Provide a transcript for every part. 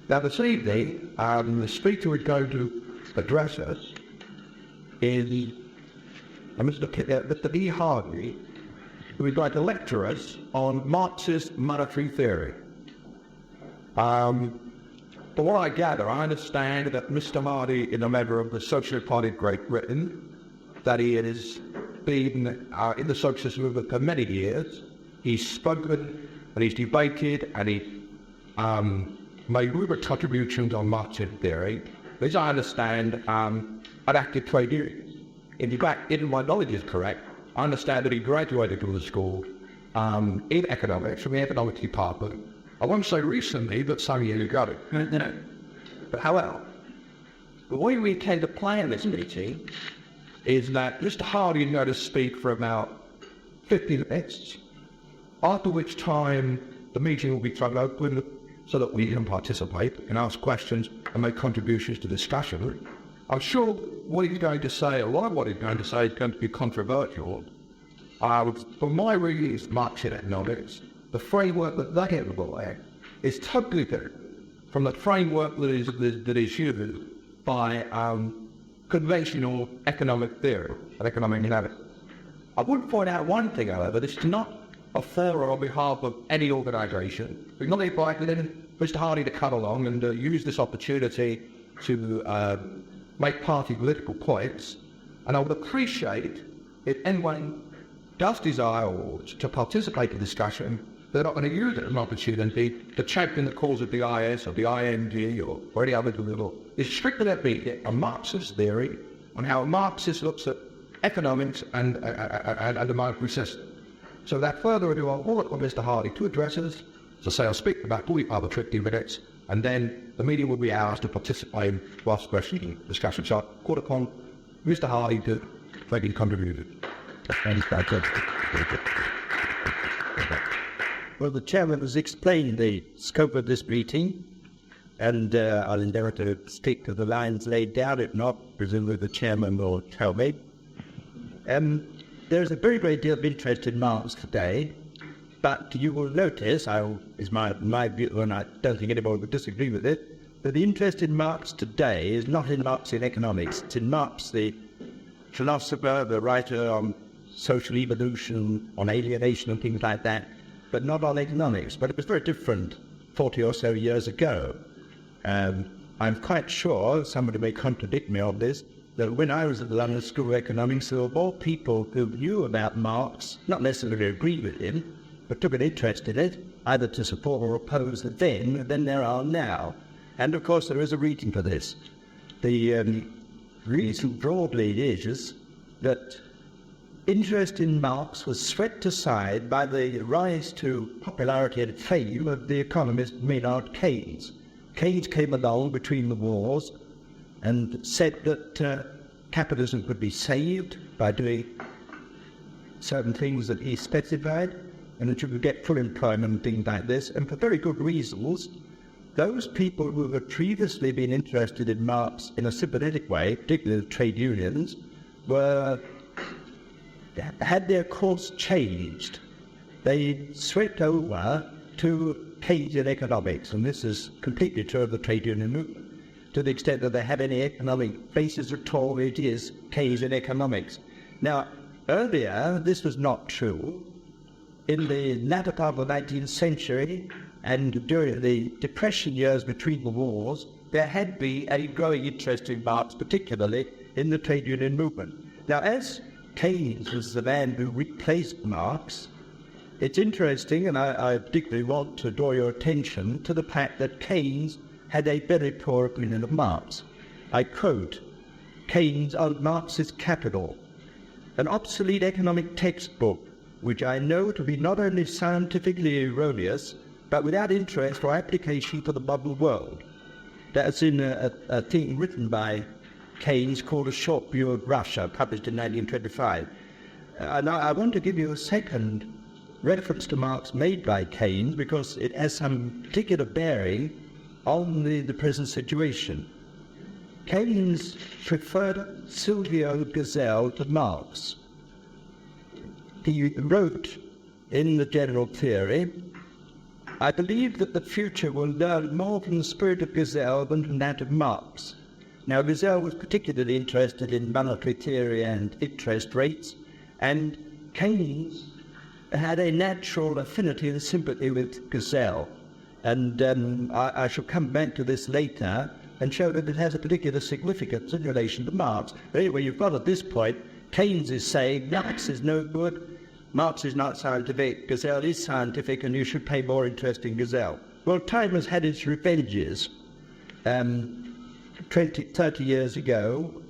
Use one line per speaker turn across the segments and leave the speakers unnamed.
Now this evening, the speaker is going to address us is Mr. E. Hardy, who is going to lecture us on Marxist monetary theory. From what I gather, I understand that Mr. Hardy is a member of the Socialist Party of Great Britain, that he has been in the Socialist movement for many years. He's spoken and he's debated and he's made numerous contributions on Marxist theory. As I understand, an active trade union. In fact, if my knowledge is correct, I understand that he graduated from the school in economics, from the economics department. I won't say recently, but some years ago. But however, the way we intend to plan this meeting is that Mr. Hardy is going to speak for about 50 minutes, after which time the meeting will be thrown open so that we can participate and ask questions and make contributions to discussion. I'm sure what he's going to say, a lot of what he's going to say is going to be controversial. From my reading of Marxist economics, the framework that they have employed is totally different from the framework that is used by conventional economic theory and economic analysis. I would point out one thing, however, this is not a forum on behalf of any organisation. We've not invited Mr. Hardy to come along and use this opportunity to make party political points, and I would appreciate if anyone does desire to participate in the discussion, they're not going to use it as an opportunity to champion the cause of the IS or the IMG or any other political. It's strictly that be a Marxist theory on how a Marxist looks at economics and the monetary system. So without further ado, I'll call upon Mr. Hardy to address us. So say I'll speak for about 45 or 50 minutes, and then the meeting will be ours to participate in whilst questioning discussion. So I'll call upon Mr. Hardy to make his contribution.
Well, the chairman has explained the scope of this meeting, and I'll endeavour to stick to the lines laid down. If not, presumably the chairman will tell me. There's a very great deal of interest in Marx today, but you will notice, is my view, and I don't think anyone would disagree with it, that the interest in Marx today is not in Marx in economics. It's in Marx, the philosopher, the writer on social evolution, on alienation and things like that, but not on economics. But it was very different 40 or so years ago. I'm quite sure, somebody may contradict me on this, that when I was at the London School of Economics, there were more people who knew about Marx, not necessarily agreed with him, but took an interest in it, either to support or oppose it then than there are now. And of course there is a reason for this. The reason broadly is that interest in Marx was swept aside by the rise to popularity and fame of the economist Maynard Keynes. Keynes came along between the wars and said that capitalism could be saved by doing certain things that he specified, and that you could get full employment and things like this, and for very good reasons. Those people who had previously been interested in Marx in a sympathetic way, particularly the trade unions, had their course changed. They swept over to Keynesian economics, and this is completely true of the trade union movement. To the extent that they have any economic basis at all, it is Keynesian economics. Now, earlier, this was not true. In the latter part of the 19th century, and during the Depression years between the wars, there had been a growing interest in Marx, particularly in the trade union movement. Now, as Keynes was the man who replaced Marx, it's interesting, and I particularly want to draw your attention to the fact that Keynes had a very poor opinion of Marx. I quote, Keynes on Marx's Capital, an obsolete economic textbook, which I know to be not only scientifically erroneous, but without interest or application for the modern world. That's in a thing written by Keynes called A Short View of Russia, published in 1925. Now, I want to give you a second reference to Marx made by Keynes, because it has some particular bearing on the present situation. Keynes preferred Silvio Gesell to Marx. He wrote in the general theory I believe that the future will learn more from the spirit of Gazelle than from that of Marx. Now, Gazelle was particularly interested in monetary theory and interest rates, and Keynes had a natural affinity and sympathy with Gazelle. And I shall come back to this later and show that it has a particular significance in relation to Marx. But anyway, you've got at this point, Keynes is saying Marx is no good, Marx is not scientific, Gazelle is scientific, and you should pay more interest in Gazelle. Well, time has had its revenges. 30 years ago,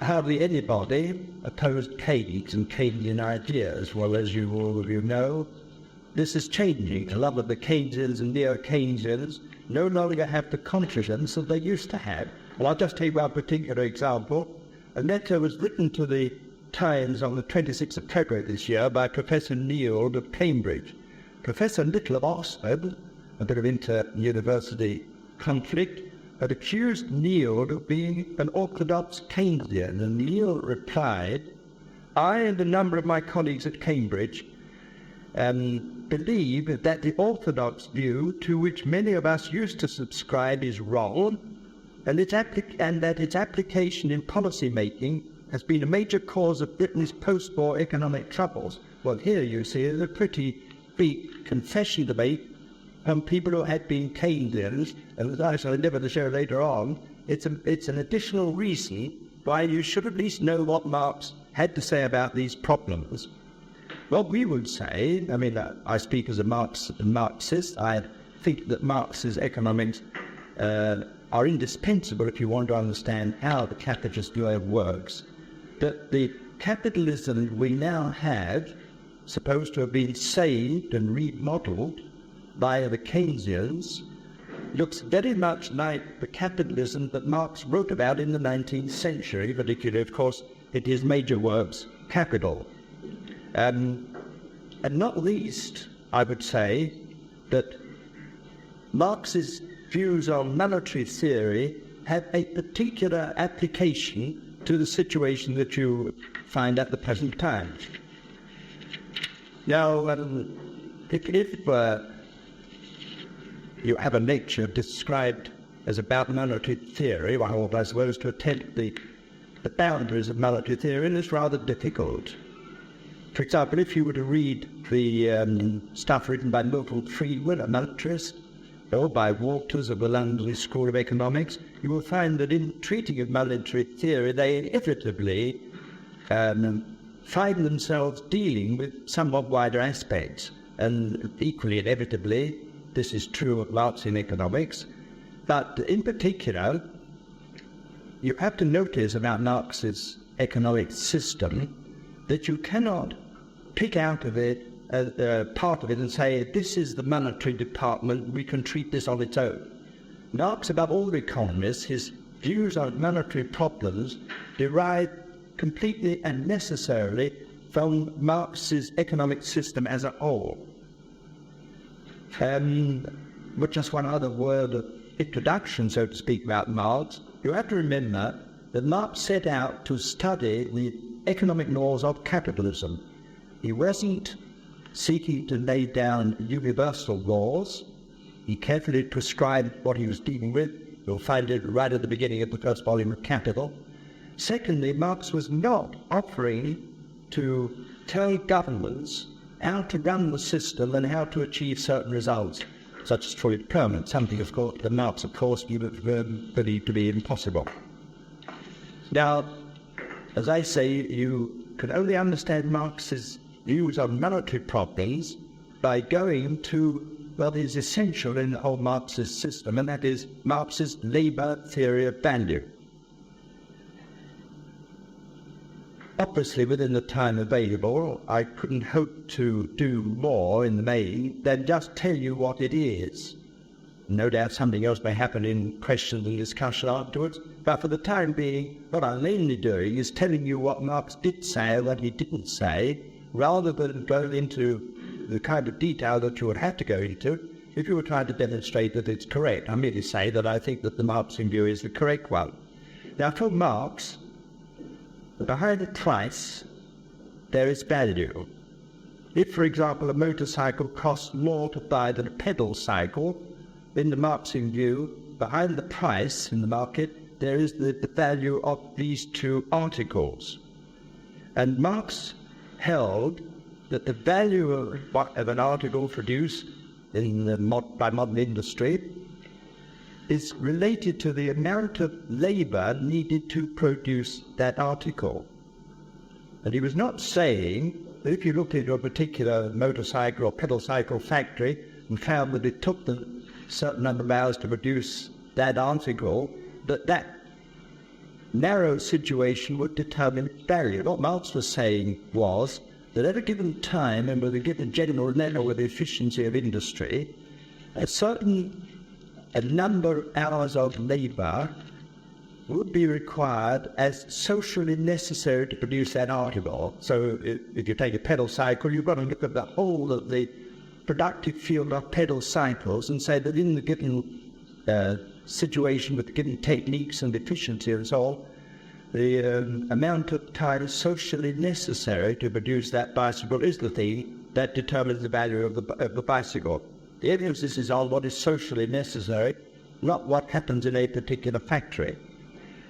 hardly anybody opposed Keynes and Keynesian ideas. Well, as you all of you know, this is changing. A lot of the Keynesians and neo-Keynesians no longer have the confidence that they used to have. Well, I'll just take one particular example. A letter was written to the Times on the 26th of February this year by Professor Neild of Cambridge. Professor Little of Oxford, a bit of inter-university conflict, had accused Neild of being an orthodox Keynesian, and Neild replied, "I and a number of my colleagues at Cambridge believe that the orthodox view to which many of us used to subscribe is wrong, and that its application in policy making has been a major cause of Britain's post-war economic troubles." Well, here you see is a pretty big confession to make from people who had been Keynesians, and as I shall endeavour to show later on, it's an additional reason why you should at least know what Marx had to say about these problems. Well, we would say, I mean, I speak as a Marxist. I think that Marx's economics are indispensable if you want to understand how the capitalist view works. That the capitalism we now have, supposed to have been saved and remodeled by the Keynesians, looks very much like the capitalism that Marx wrote about in the 19th century, particularly, of course, in his major works, Capital. And not least, I would say that Marx's views on monetary theory have a particular application to the situation that you find at the present time. Now, if you have a lecture described as about monetary theory, well, I suppose to attempt the boundaries of monetary theory is rather difficult. For example, if you were to read the stuff written by Milton Friedman, a monetarist, or by Walters of the London School of Economics, you will find that in treating of monetary theory, they inevitably find themselves dealing with somewhat wider aspects. And equally inevitably, this is true of Marxian economics. But in particular, you have to notice about Marx's economic system that you cannot pick out of it part of it and say, this is the monetary department, we can treat this on its own. Marx, above all economists, his views on monetary problems derive completely and necessarily from Marx's economic system as a whole. But just one other word of introduction, so to speak, about Marx. You have to remember that Marx set out to study the economic laws of capitalism. He wasn't seeking to lay down universal laws. He carefully prescribed what he was dealing with. You'll find it right at the beginning of the first volume of Capital. Secondly, Marx was not offering to tell governments how to run the system and how to achieve certain results, such as full employment, something, of course, that Marx, of course, believed to be impossible. Now, as I say, you can only understand Marx's views on monetary problems by going to what is essential in the whole Marxist system, and that is Marx's labour theory of value. Obviously, within the time available, I couldn't hope to do more in the main than just tell you what it is. No doubt something else may happen in questions and discussion afterwards, but for the time being, what I'm mainly doing is telling you what Marx did say and what he didn't say, rather than go into the kind of detail that you would have to go into if you were trying to demonstrate that it's correct. I merely say that I think that the Marxian view is the correct one. Now, for Marx, behind the price, there is value. If, for example, a motorcycle costs more to buy than a pedal cycle, in the Marxian view, behind the price in the market, there is the value of these two articles. And Marx held that the value of an article produced by modern industry is related to the amount of labor needed to produce that article. And he was not saying that if you looked into a particular motorcycle or pedal cycle factory and found that it took them a certain number of hours to produce that article, that narrow situation would determine value. What Marx was saying was that at a given time and with a given general level of efficiency of industry, a number of hours of labor would be required as socially necessary to produce that article. So if you take a pedal cycle, you've got to look at the whole of the productive field of pedal cycles and say that in the given situation with the given techniques and efficiency and so on, the amount of time socially necessary to produce that bicycle is the thing that determines the value of the bicycle. The emphasis is on what is socially necessary, not what happens in a particular factory.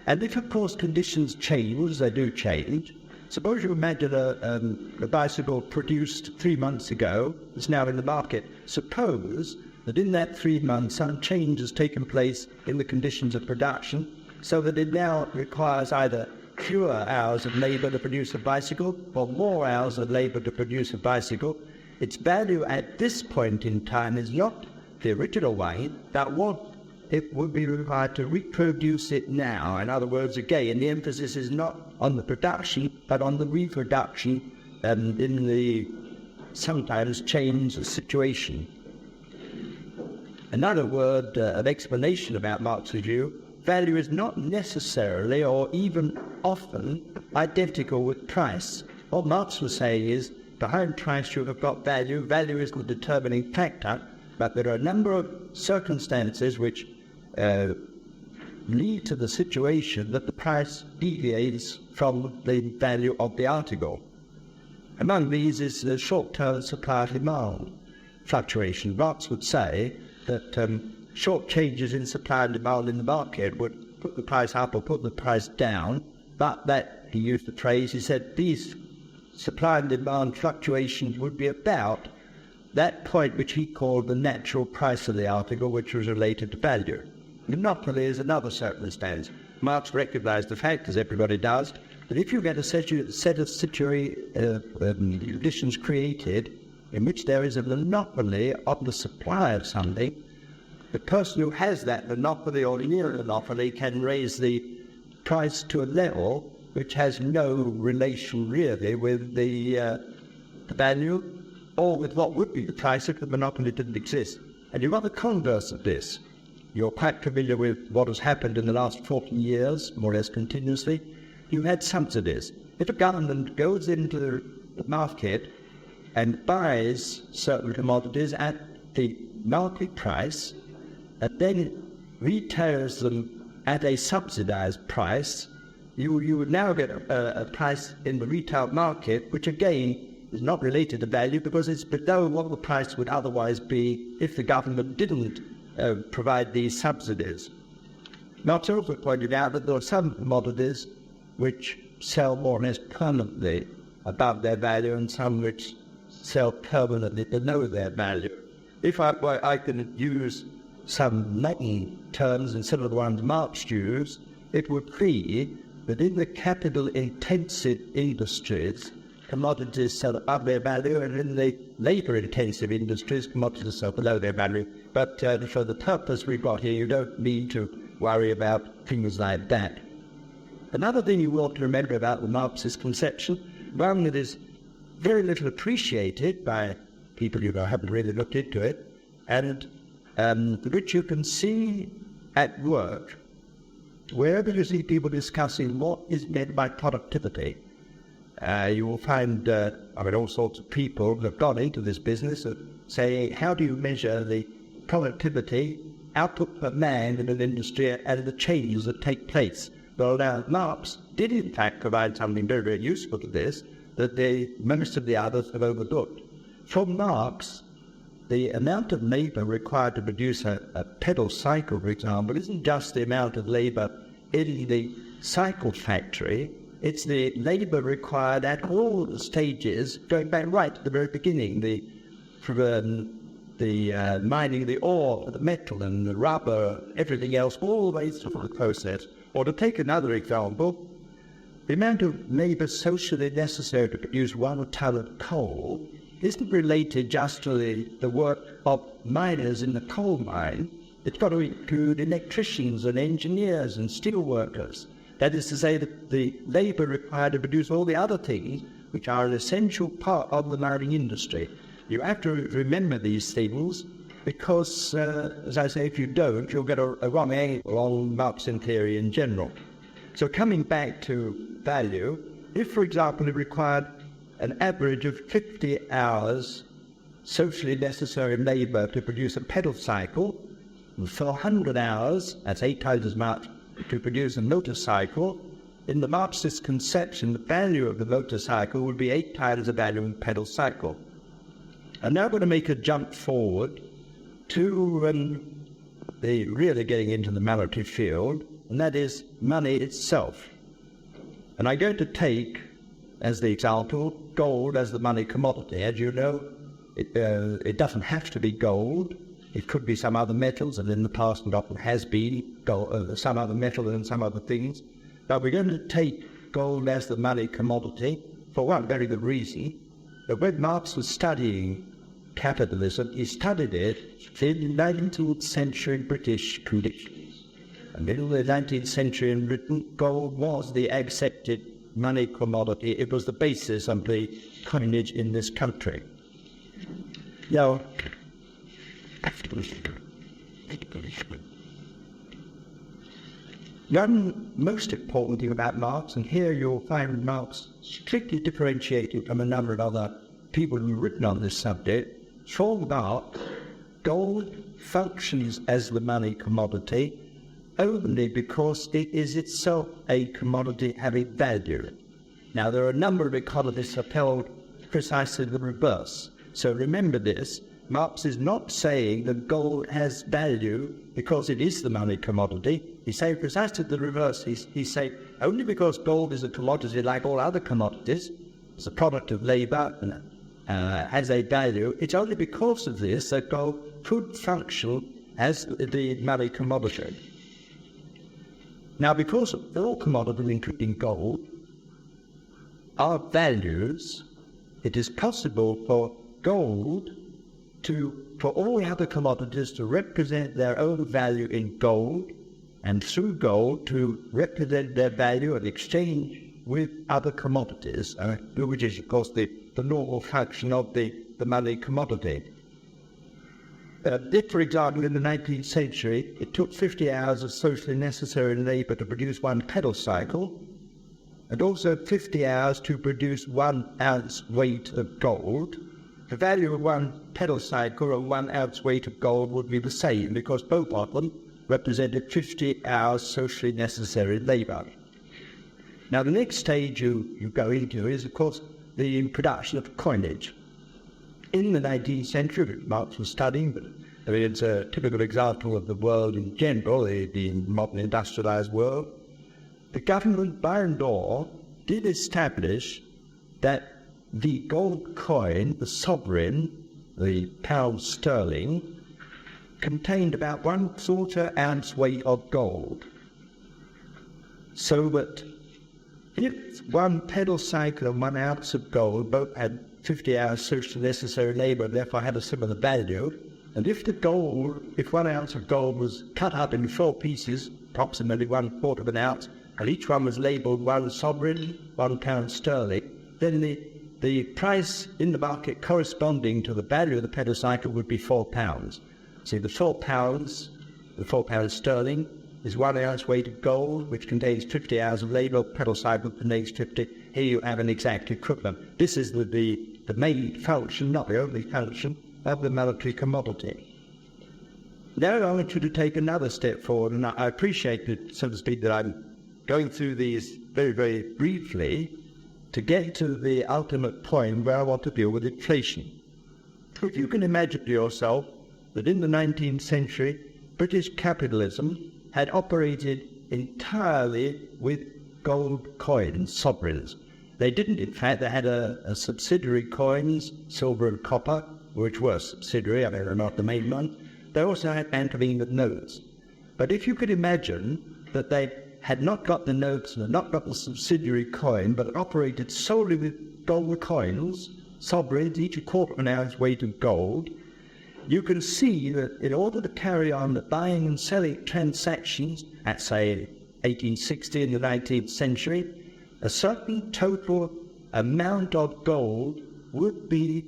And if, of course, conditions change, as they do change, suppose you imagine a bicycle produced 3 months ago is now in the market. Suppose that in that 3 months some change has taken place in the conditions of production so that it now requires either fewer hours of labor to produce a bicycle or more hours of labor to produce a bicycle. Its value at this point in time is not the original one, but what it would be required to reproduce it now. In other words, again, the emphasis is not on the production, but on the reproduction in the sometimes changed situation. Another word of explanation about Marx's view: value is not necessarily or even often identical with price. What Marx was saying is, behind price you have got value. Value is the determining factor, but there are a number of circumstances which lead to the situation that the price deviates from the value of the article. Among these is the short-term supply-demand fluctuation. Marx would say that short changes in supply and demand in the market would put the price up or put the price down, but that, he used the phrase, he said these supply and demand fluctuations would be about that point which he called the natural price of the article, which was related to value. Monopoly is another circumstance. Marx recognized the fact, as everybody does, that if you get a set of conditions created in which there is a monopoly of the supply of something, the person who has that monopoly or near monopoly can raise the price to a level which has no relation really with the value or with what would be the price if the monopoly didn't exist. And you've got the converse of this. You're quite familiar with what has happened in the last 40 years, more or less continuously. You've had subsidies. If a government goes into the market and buys certain commodities at the market price and then retails them at a subsidized price, you would now get a price in the retail market, which again is not related to value because it's below what the price would otherwise be if the government didn't provide these subsidies. Marx also pointed out that there are some commodities which sell more or less permanently above their value and some which sell permanently below their value. If I can use some Latin terms instead of the ones Marx used, it would be that in the capital-intensive industries, commodities sell above their value, and in the labour-intensive industries, commodities sell below their value. But for the purpose we've got here, you don't need to worry about things like that. Another thing you want to remember about the Marxist conception, one that is very little appreciated by people who haven't really looked into it, and which you can see at work, wherever you see people discussing what is meant by productivity. You will find all sorts of people who have gone into this business of saying, how do you measure the productivity, output per man in an industry and the changes that take place? Well, now, Marx did in fact provide something very, very useful to this that most of the others have overlooked. For Marx, the amount of labour required to produce a pedal cycle, for example, isn't just the amount of labour in the cycle factory, it's the labour required at all the stages, going back right to the very beginning, from the mining the ore, the metal and the rubber, everything else, all the way through the process. Or to take another example, the amount of labour socially necessary to produce 1 ton of coal isn't related just to the work of miners in the coal mine. It's got to include electricians and engineers and steel workers. That is to say, that the labour required to produce all the other things which are an essential part of the mining industry. You have to remember these things because, as I say, if you don't, you'll get a wrong angle on Marxian theory in general. So coming back to value, if, for example, it required an average of 50 hours socially necessary labour to produce a pedal cycle, for 100 hours, that's 8 times as much, to produce a motorcycle, in the Marxist conception, the value of the motorcycle would be 8 times the value of the pedal cycle. I'm now going to make a jump forward to the really getting into the monetary field, and that is money itself. And I'm going to take, as the example, gold as the money commodity. As you know, it doesn't have to be gold. It could be some other metals, and in the past it often has been gold, some other metal and some other things. But we're going to take gold as the money commodity for one very good reason. That when Marx was studying capitalism, he studied it in 19th century British conditions. And in the 19th century in Britain, gold was the accepted money commodity. It was the basis of the coinage in this country. Now, one most important thing about Marx, and here you'll find Marx strictly differentiated from a number of other people who've written on this subject, for Marx, gold functions as the money commodity only because it is itself a commodity having value. Now, there are a number of economists who have held precisely the reverse. So remember this, Marx is not saying that gold has value because it is the money commodity. He's saying precisely the reverse. He's saying only because gold is a commodity like all other commodities, it's a product of labour and has a value, it's only because of this that gold could function as the money commodity. Now, because all commodities, including gold, are values, it is possible for gold for all the other commodities to represent their own value in gold, and through gold to represent their value in exchange with other commodities, which is, of course, the normal function of the money commodity. If, for example, in the 19th century, it took 50 hours of socially necessary labour to produce 1 pedal cycle, and also 50 hours to produce 1 ounce weight of gold, the value of 1 pedal cycle or 1 ounce weight of gold would be the same, because both of them represented 50 hours socially necessary labour. Now, the next stage you go into is, of course, the production of coinage. In the 19th century, which Marx was studying, but I mean, it's a typical example of the world in general, the modern industrialized world, the government, by law, did establish that the gold coin, the sovereign, the pound sterling, contained about 1/4 ounce weight of gold. So that if 1 pedal cycle and 1 ounce of gold both had 50 hours socially necessary labour and therefore had a similar value, and if 1 ounce of gold was cut up in 4 pieces, approximately 1/4 of an ounce, and each one was labelled 1 sovereign, 1 pound sterling, then the price in the market corresponding to the value of the pedal cycle would be £4. See, the £4 sterling is 1 ounce weight of gold, which contains 50 hours of labour. Pedal cycle contains 50. Here you have an exact equivalent. This is the main function, not the only function, of the monetary commodity. Now I want you to take another step forward, and I appreciate it, so to speak, that I'm going through these very, very briefly to get to the ultimate point where I want to deal with inflation. If you can imagine to yourself that in the 19th century, British capitalism had operated entirely with gold coins, sovereigns. They didn't, in fact, they had a subsidiary coins, silver and copper, which were subsidiary, I mean, they're not the main one. They also had Bank of England notes. But if you could imagine that they had not got the notes and had not got the subsidiary coin, but operated solely with gold coins, sovereigns, each a quarter of an ounce weight of gold, you can see that in order to carry on the buying and selling transactions at, say, 1860 in the 19th century, a certain total amount of gold would be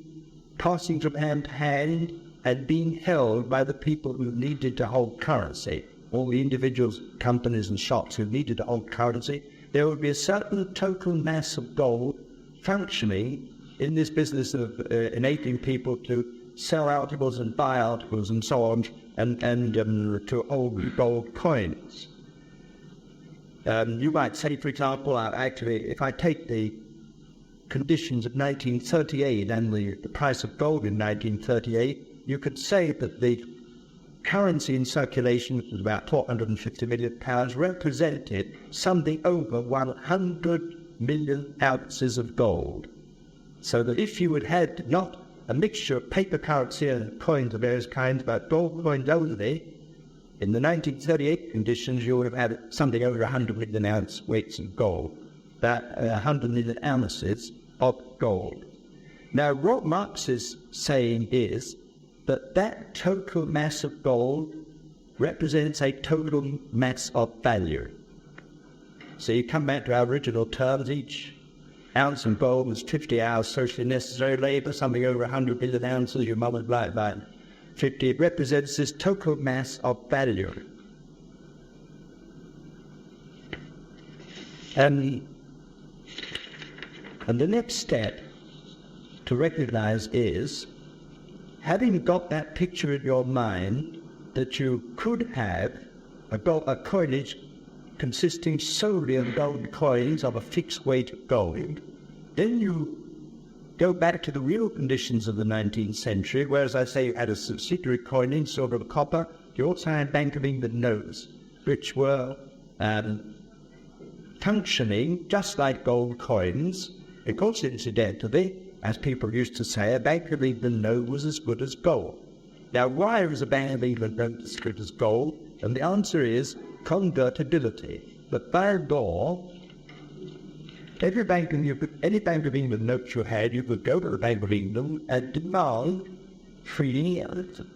passing from hand to hand and being held by the people who needed to hold currency, all the individuals, companies and shops who needed to hold currency. There would be a certain total mass of gold functioning in this business of enabling people to sell articles and buy articles and so on, and to hold gold coins. You might say, for example, actually, if I take the conditions of 1938 and the price of gold in 1938, you could say that the currency in circulation, which was about 450 million pounds, represented something over 100 million ounces of gold. So that if you had not a mixture of paper currency and coins of various kinds, but gold coins only, in the 1938 conditions, you would have had something over 100 million ounce weights of gold, that 100 million ounces of gold. Now, what Marx is saying is that that total mass of gold represents a total mass of value. So you come back to our original terms, each ounce of gold was 50 hours socially necessary labour, something over 100 million ounces, you multiply it by 50, it represents this total mass of value. And the next step to recognize is, having got that picture in your mind, that you could have a coinage consisting solely of gold coins of a fixed weight of gold, then you go back to the real conditions of the 19th century, where, as I say, you had a subsidiary coinage, silver and copper. You also had Bank of England notes, which were functioning just like gold coins, because incidentally, as people used to say, a Bank of England note was as good as gold. Now, why is a Bank of England note as good as gold? And the answer is convertibility. But by law, any Bank of England note you had, you could go to the Bank of England and demand freely,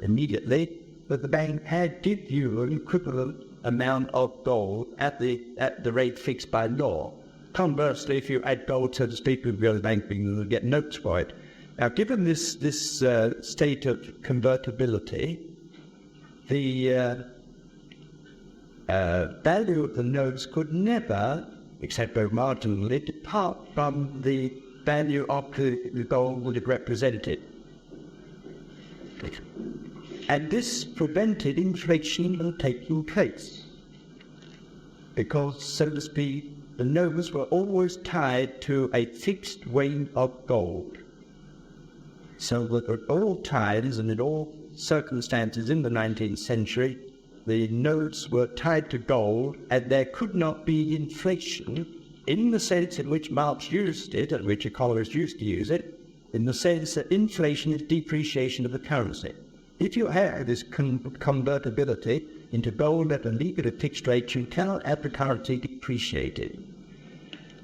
immediately, that the bank had give you an equivalent amount of gold at the rate fixed by law. Conversely, if you had gold, so to speak, you would go to the Bank of England and get notes for it. Now, given this state of convertibility, the value of the notes could never, except very marginally, depart from the value of the gold that it represented. And this prevented inflation from taking place, because, so to speak, the notes were always tied to a fixed weight of gold. So that at all times and in all circumstances in the 19th century, the notes were tied to gold, and there could not be inflation in the sense in which Marx used it, and which economists used to use it, in the sense that inflation is depreciation of the currency. If you have this convertibility into gold at a legally fixed rate, you cannot have the currency depreciated.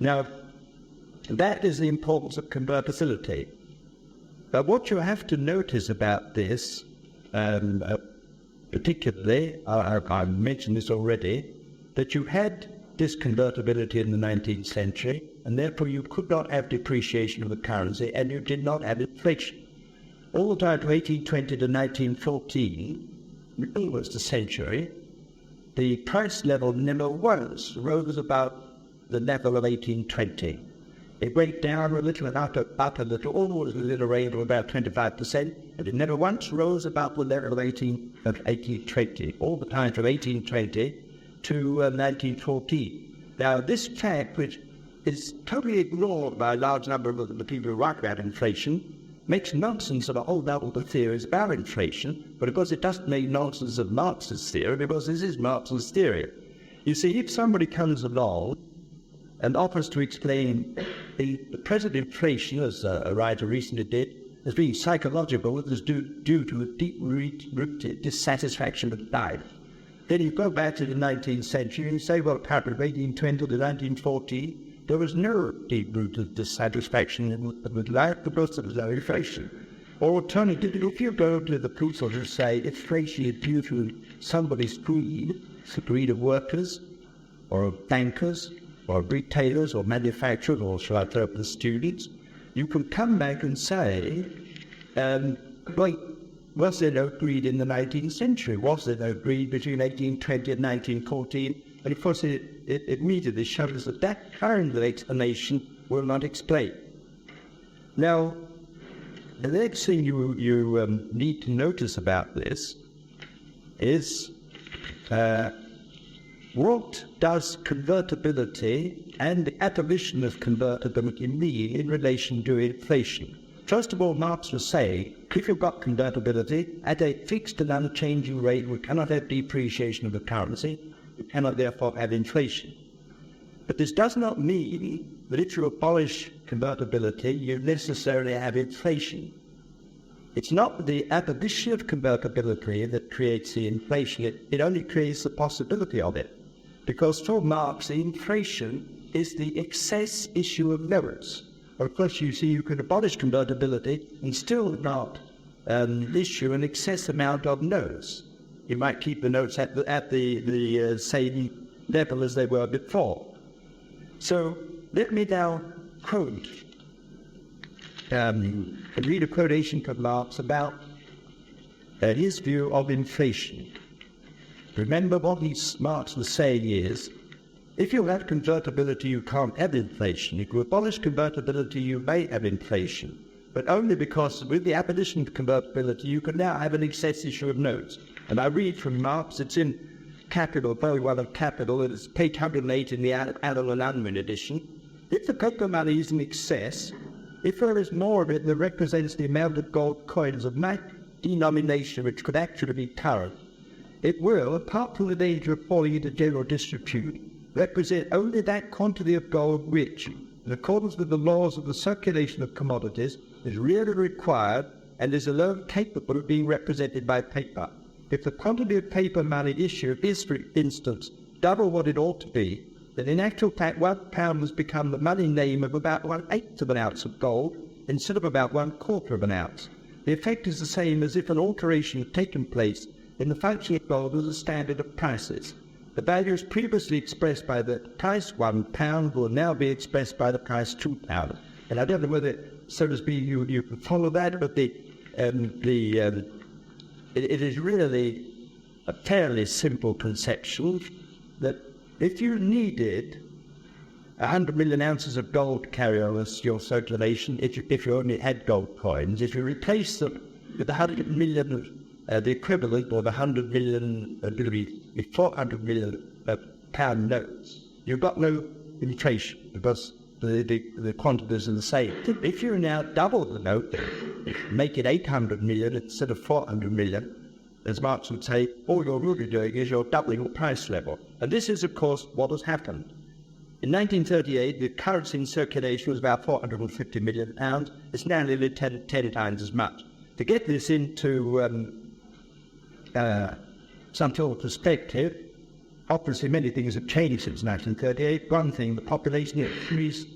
Now, that is the importance of convertibility. But what you have to notice about this, particularly, I've mentioned this already, that you had this convertibility in the 19th century, and therefore you could not have depreciation of the currency, and you did not have inflation. All the time to 1820 to 1914, which was the century, the price level never once rose above the level of 1820. It went down a little and up a little, always within a range of about 25%, and it never once rose above the level of 1820, all the time from 1820 to 1914. Now, this fact, which is totally ignored by a large number of the people who write about inflation, makes nonsense of a whole lot of the theories about inflation, but of course it doesn't make nonsense of Marxist theory, because this is Marxist theory. You see, if somebody comes along and offers to explain the present inflation, as a writer recently did, as being psychological, it is due to a deep-rooted dissatisfaction with life, then you go back to the 19th century and you say, well, apparently from 1820 to 1914, there was no deep-rooted dissatisfaction with life because there was no inflation. Or alternatively, if you go to the people who say inflation is due to somebody's greed, the greed of workers, or of bankers, or of retailers, or manufacturers, or shall I throw up the students, you can come back and say, well, was there no greed in the 19th century? Was there no greed between 1820 and 1914? And of course, it immediately shows that that kind of explanation will not explain. Now, the next thing you need to notice about this is what does convertibility and the abolition of convertibility mean in relation to inflation? First of all, Marx was saying, if you've got convertibility at a fixed and unchanging rate, we cannot have depreciation of the currency, we cannot therefore have inflation. But this does not mean that if you abolish convertibility, you necessarily have inflation. It's not the abolition of convertibility that creates the inflation, it only creates the possibility of it. Because for Marx, the inflation is the excess issue of notes. Of course, you see, you can abolish convertibility and still not issue an excess amount of notes. You might keep the notes at the same level as they were before. So let me now quote, read a quotation from Marx about his view of inflation. Remember what Marx was saying is, if you have convertibility, you can't have inflation. If you abolish convertibility, you may have inflation, but only because with the abolition of convertibility, you can now have an excess issue of notes. And I read from Marx, it's in Capital, Volume 1 of Capital, and it's page 108 in the Adel and Unwin edition. If the paper money is in excess, if there is more of it that represents the amount of gold coins of that denomination which could actually be current, it will, apart from the danger of falling into general disrepute, represent only that quantity of gold which, in accordance with the laws of the circulation of commodities, is really required and is alone capable of being represented by paper. If the quantity of paper money issued is, for instance, double what it ought to be, then in actual fact £1 has become the money name of about 1/8 of an ounce of gold instead of about 1/4 of an ounce. The effect is the same as if an alteration had taken place in the function of gold as a standard of prices. The values previously expressed by the price £1 will now be expressed by the price £2. And I don't know whether, so to speak, you can follow that, but it is really a fairly simple conception that if you needed 100 million ounces of gold to carry on as your circulation, if you only had gold coins, if you replace them with 100 million, the equivalent of 100 million, 400 million pound notes, you've got no inflation because the quantities are the same. If you now double the note, make it 800 million instead of 400 million, as Marx would say, all you're really doing is you're doubling the price level. And this is, of course, what has happened. In 1938, the currency in circulation was about 450 million pounds. It's now nearly 10 times as much. To get this into some sort of perspective, obviously many things have changed since 1938. One thing, the population increased.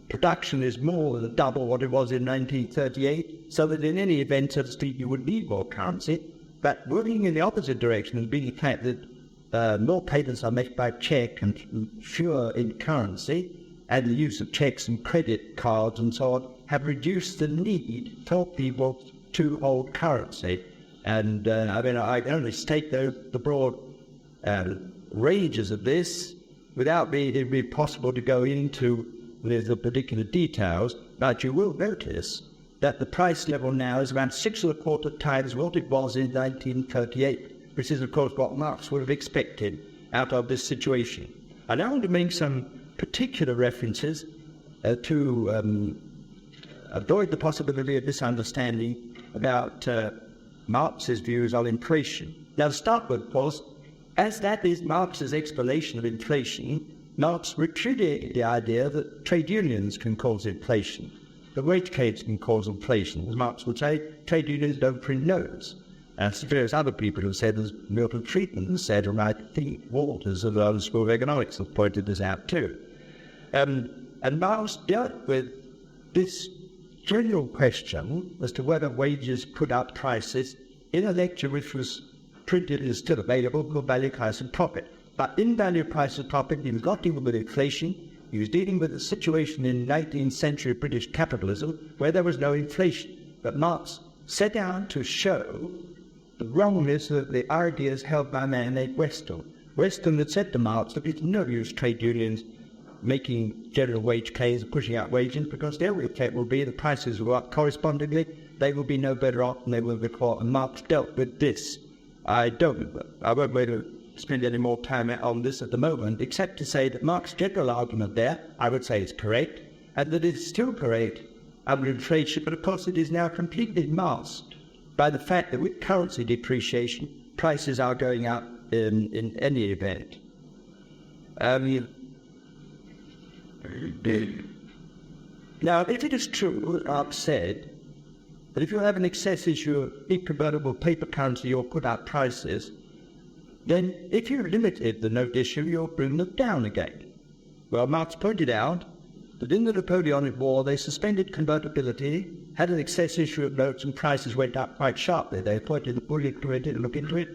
Production is more than double what it was in 1938, so that in any event, so to speak, you would need more currency. But working in the opposite direction has been the fact that more payments are made by cheque and fewer in currency, and the use of cheques and credit cards and so on have reduced the need for people to hold currency. And I can only state the broad ranges of this without it being possible to go into the particular details, but you will notice that the price level now is about 6.25 times what it was in 1938, which is, of course, what Marx would have expected out of this situation. I now want to make some particular references to avoid the possibility of misunderstanding about Marx's views on inflation. Now, to start with, of course, as that is Marx's explanation of inflation, Marx repudiated the idea that trade unions can cause inflation. The wage case can cause inflation. As Marx would say, trade unions don't print notes. As various other people have said, as Milton Friedman said, and I think Walters of the School of Economics have pointed this out too. And Marx dealt with this general question as to whether wages put up prices in a lecture which was printed and is still available called Value, Price and Profit. But in Value, Price and Profit, he was not dealing with inflation. He was dealing with a situation in 19th century British capitalism where there was no inflation. But Marx set out to show the wrongness of the ideas held by a man named Weston. Weston had said to Marx that it's no use trade unions making general wage claims and pushing out wages because the only effect will be the prices will go up correspondingly. They will be no better off than they will before. And Marx dealt with this. I won't wait to spend any more time on this at the moment, except to say that Marx's general argument there, I would say, is correct, and that it's still correct under inflation, but of course it is now completely masked by the fact that with currency depreciation, prices are going up in any event. Now, if it is true, as Marx said, that if you have an excess issue of inconvertible paper currency, you'll put up prices, then if you limited the note issue, you'll bring them down again. Well, Marx pointed out that in the Napoleonic War, they suspended convertibility, had an excess issue of notes, and prices went up quite sharply. They appointed a Bullion Committee to look into it.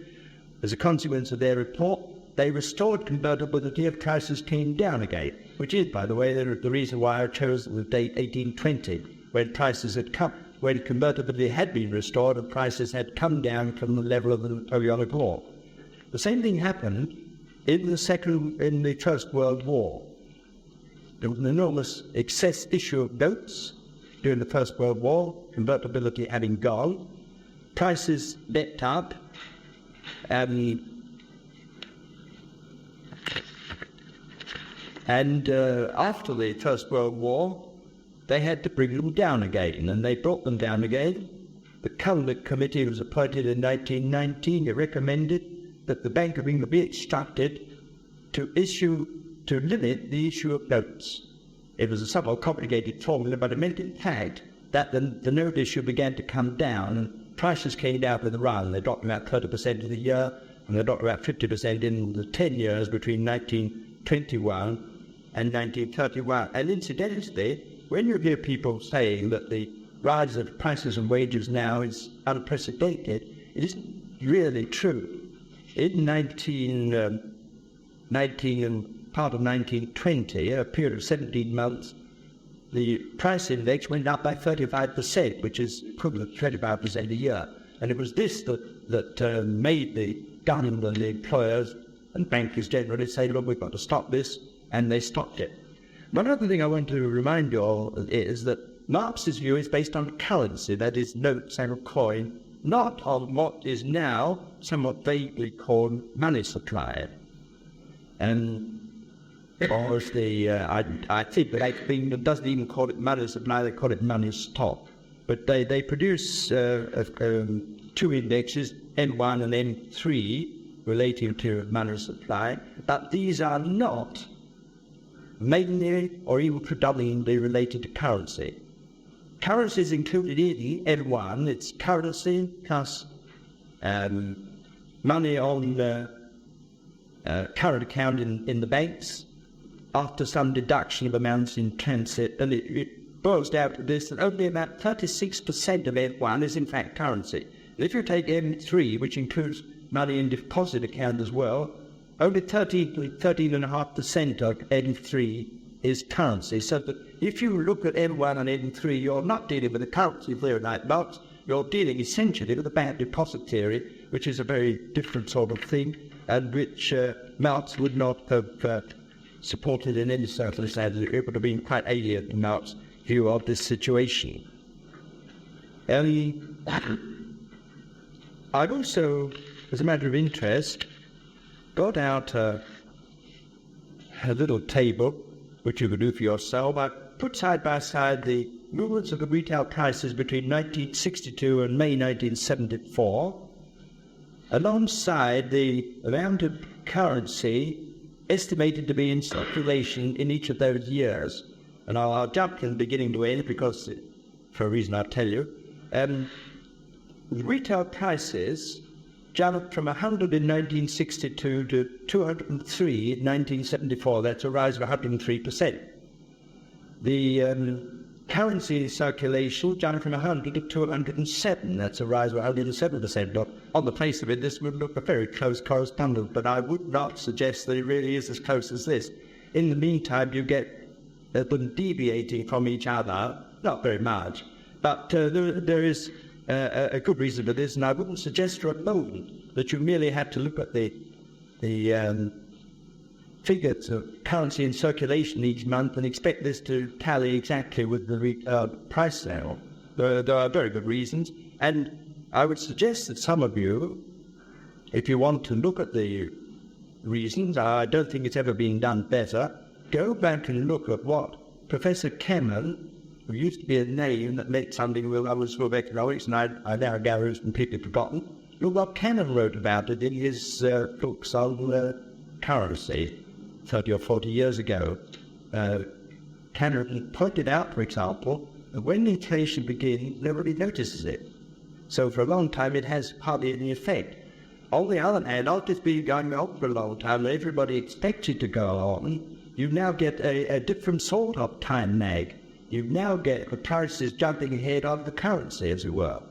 As a consequence of their report, they restored convertibility and prices came down again, which is, by the way, the reason why I chose the date 1820, when prices had come, when convertibility had been restored and prices had come down from the level of the Napoleonic War. The same thing happened in the First World War. There was an enormous excess issue of notes during the First World War, convertibility having gone. Prices leapt up, and after the First World War, they had to bring them down again, and they brought them down again. The Cullinan Committee was appointed in 1919. It recommended that the Bank of England be instructed to limit the issue of notes. It was a somewhat complicated formula, but it meant in fact that the note issue began to come down, and prices came down with a run. They dropped about 30% in the year, and they dropped about 50% in the 10 years between 1921 and 1931. And incidentally, when you hear people saying that the rise of prices and wages now is unprecedented, it isn't really true. In part of 1920, a period of 17 months, the price index went up by 35%, which is equivalent to 25% a year. And it was this that made the government and the employers and bankers generally say, look, we've got to stop this, and they stopped it. One other thing I want to remind you all is that Marx's view is based on currency, that is, notes and coin, not on what is now somewhat vaguely called money supply. And or I think that England doesn't even call it money supply, they call it money stock. But they produce two indexes, N1 and N3, relating to money supply, but these are not mainly or even predominantly related to currency. Currency is included in N1. It's currency plus money on current account in the banks after some deduction of amounts in transit. And it boils down to this, that only about 36% of N1 is in fact currency. And if you take N3, which includes money in deposit account as well, only 13.5% of N3 is currency. So that if you look at N1 and N3, you're not dealing with a currency theory like Marx, you're dealing essentially with a bank deposit theory, which is a very different sort of thing, and which Marx would not have supported in any circumstance. It would have been quite alien to Marx's view of this situation. I've also, as a matter of interest, got out a little table, which you could do for yourself. I put side by side the movements of the retail prices between 1962 and May 1974, alongside the amount of currency estimated to be in circulation in each of those years. And I'll jump from the beginning to end because, for a reason I'll tell you, retail prices jumped from 100 in 1962 to 203 in 1974. That's a rise of 103%. The currency circulation jumped from 100 to 207. That's a rise of 107%. But on the face of it, this would look a very close correspondence, but I would not suggest that it really is as close as this. In the meantime, you get them deviating from each other, not very much, but there is a good reason for this, and I wouldn't suggest for a moment that you merely have to look at the figures of currency in circulation each month and expect this to tally exactly with the price level. There are very good reasons, and I would suggest that some of you, if you want to look at the reasons, I don't think it's ever been done better, go back and look at what Professor Cannon, who used to be a name that meant something with other school of economics, and I now gather it's completely forgotten. Look what Cannon wrote about it in his books on currency 30 or 40 years ago. Cannon pointed out, for example, that when inflation begins, nobody notices it. So for a long time, it has hardly any effect. On the other hand, after it's been going on for a long time, and everybody expects it to go on, you now get a different sort of time lag. You now get the prices jumping ahead of the currency, as it were.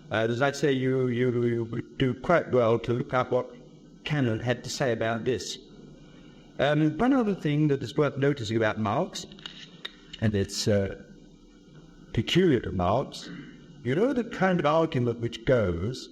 As I say, you do quite well to look up what Cannon had to say about this. One other thing that is worth noticing about Marx, and it's peculiar to Marx, you know the kind of argument which goes,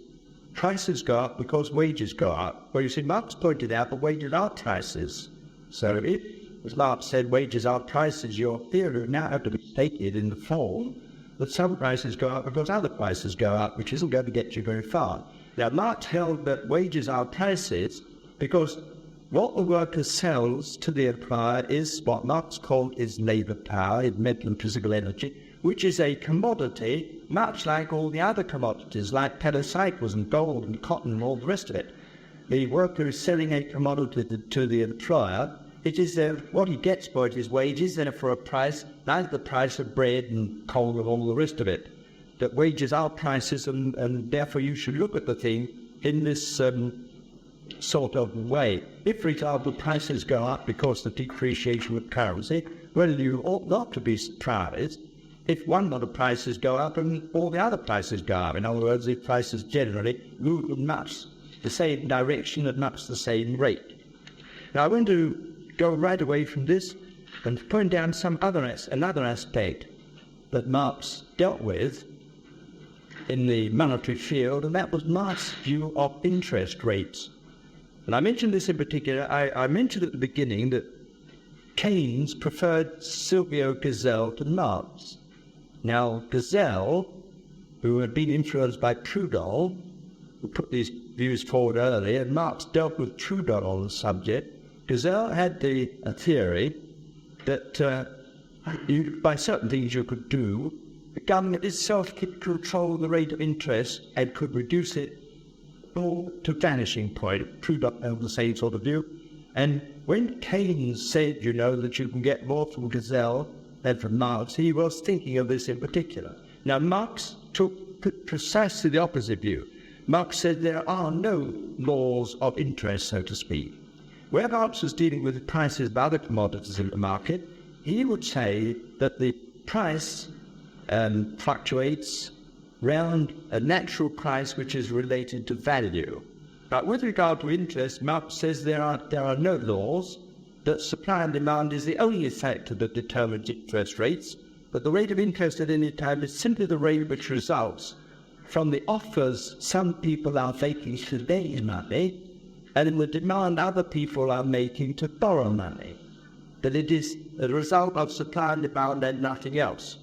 prices go up because wages go up. Well, you see, Marx pointed out that wages are prices. So if, as Marx said, wages are prices, your theory now have to be stated in the form that some prices go up because other prices go up, which isn't going to get you very far. Now, Marx held that wages are prices because what the worker sells to the employer is what Marx called his labour power, his mental and physical energy, which is a commodity much like all the other commodities, like pelecycles and gold and cotton and all the rest of it. The worker is selling a commodity to the employer. It is what he gets for it is wages, and for a price, like the price of bread and coal and all the rest of it. That wages are prices, and therefore you should look at the thing in this sort of way. If, for example, prices go up because of depreciation of currency, well, you ought not to be surprised if one lot of prices go up and all the other prices go up. In other words, if prices generally move in much the same direction at much the same rate. Now, I want to go right away from this and point down another aspect that Marx dealt with in the monetary field, and that was Marx's view of interest rates. And I mentioned this in particular, I mentioned at the beginning that Keynes preferred Silvio Gesell to Marx. Now, Gesell, who had been influenced by Proudhon, who put these views forward earlier, and Marx dealt with Proudhon on the subject, Gesell had a theory that by certain things you could do, the government itself could control the rate of interest and could reduce it to vanishing point. Proudhon held the same sort of view. And when Keynes said, you know, that you can get more from Gesell than from Marx, he was thinking of this in particular. Now, Marx took precisely the opposite view. Marx said there are no laws of interest, so to speak. Where Marx was dealing with the prices of other commodities in the market, he would say that the price fluctuates round a natural price which is related to value. But with regard to interest, Marx says there are no laws, that supply and demand is the only factor that determines interest rates, but the rate of interest at any time is simply the rate which results from the offers some people are making to lend money and in the demand other people are making to borrow money. That it is a result of supply and demand and nothing else.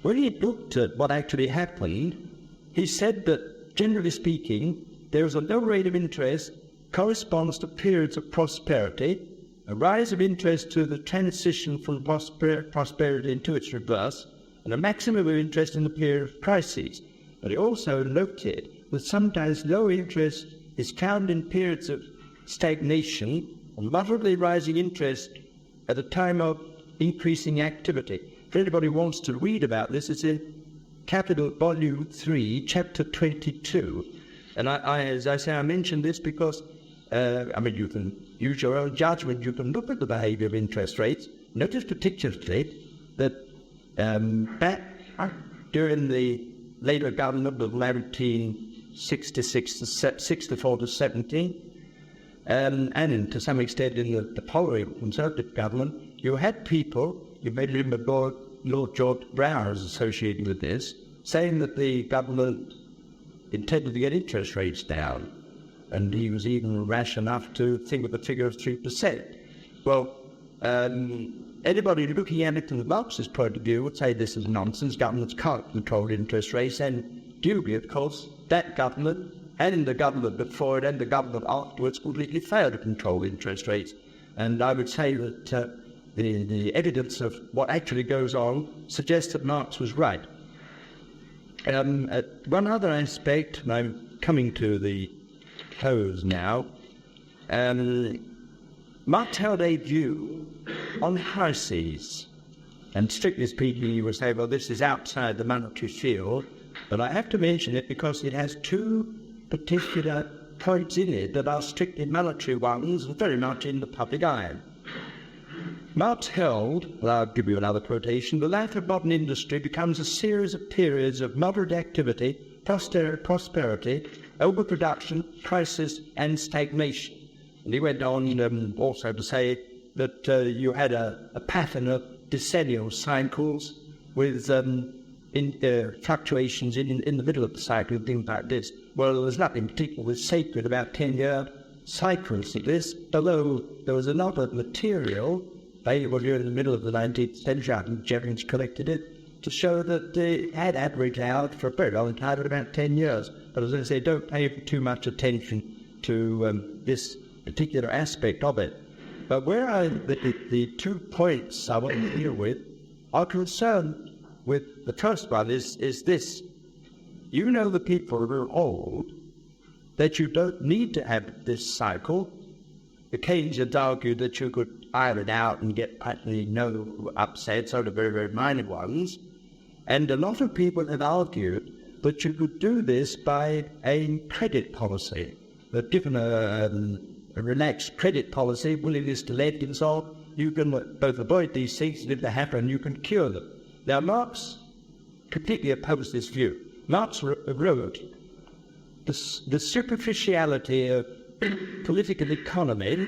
When he looked at what actually happened, he said that, generally speaking, there is a low rate of interest corresponds to periods of prosperity, a rise of interest to the transition from prosperity into its reverse, and a maximum of interest in the period of crises. But he also noted that sometimes low interest is found in periods of stagnation and moderately rising interest at a time of increasing activity. If anybody wants to read about this, it's in Capital Volume 3, Chapter 22. And as I say, I mention this because, you can use your own judgment. You can look at the behavior of interest rates. Notice particularly that back during the Labour government of 1964 to 17, and to some extent in the following Conservative government, you had people, you may remember Lord George Brower is associated with this, saying that the government intended to get interest rates down. And he was even rash enough to think of a figure of 3%. Well, anybody looking at it from the Marxist point of view would say this is nonsense. Governments can't control interest rates. And duly, of course, that government and the government before it and the government afterwards completely failed to control interest rates. And I would say that the evidence of what actually goes on suggests that Marx was right. One other aspect, and I'm coming to the close now, Marx held a view on crises. And strictly speaking, you would say, well, this is outside the monetary field, but I have to mention it because it has two particular points in it that are strictly monetary ones and very much in the public eye. Marx held, well, I'll give you another quotation, the life of modern industry becomes a series of periods of moderate activity, prosperity, overproduction, crisis, and stagnation. And he went on also to say that you had a pattern of decennial cycles with fluctuations in the middle of the cycle, things like this. Well, there's nothing particularly sacred about 10-year cycles of this, although there was a lot of material available during the middle of the 19th century, I think Jevons collected it, to show that it had averaged out for a very long time, about 10 years. But as I say, don't pay too much attention to this particular aspect of it. But where the 2 points I want to deal with are concerned with the first one is this. You know the people who hold that you don't need to have this cycle. The Keynesians argued that you could iron it out and get practically no upsets, or the very, very minor ones. And a lot of people have argued that you could do this by a credit policy. That given a relaxed credit policy, willingness to lend and so on, you can both avoid these things, and if they happen, you can cure them. Now, Marx completely opposed this view. Marx wrote, the superficiality of political economy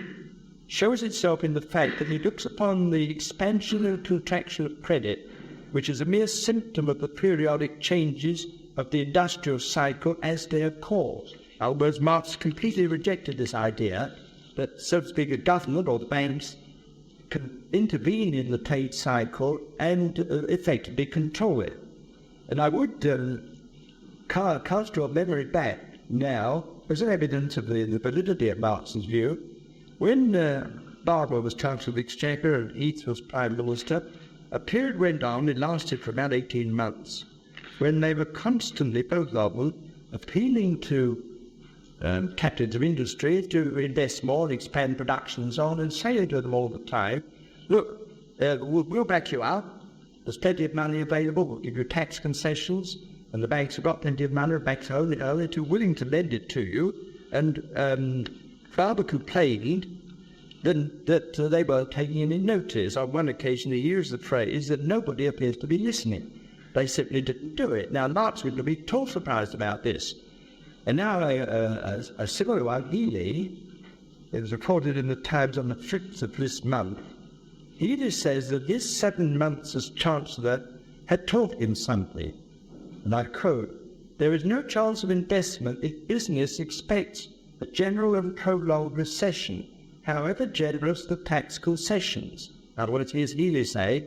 shows itself in the fact that he looks upon the expansion and contraction of credit, which is a mere symptom of the periodic changes of the industrial cycle, as their cause. In other words, Marx completely rejected this idea that, so to speak, a government or the banks can intervene in the trade cycle and effectively control it. And I would cast your memory back now as evidence of the validity of Marx's view. When Barber was Chancellor of the Exchequer and Heath was Prime Minister, a period went on, it lasted for about 18 months, when they were constantly, both of them, appealing to captains of industry to invest more and expand production and so on, and saying to them all the time, look, we'll back you up, there's plenty of money available, we'll give you tax concessions, and the banks have got plenty of money, banks are only too willing to lend it to you. And Barber complained that they weren't taking any notice. On one occasion he used the phrase that nobody appears to be listening. They simply didn't do it. Now Marx would be at all surprised about this. And now a similar one, Healy, it was reported in the Times on the 5th of this month. Healy says that his 7 months as Chancellor had taught him something. And I quote, "There is no chance of investment if business expects a general and prolonged recession, however generous the tax concessions." In other words, here's Healy say,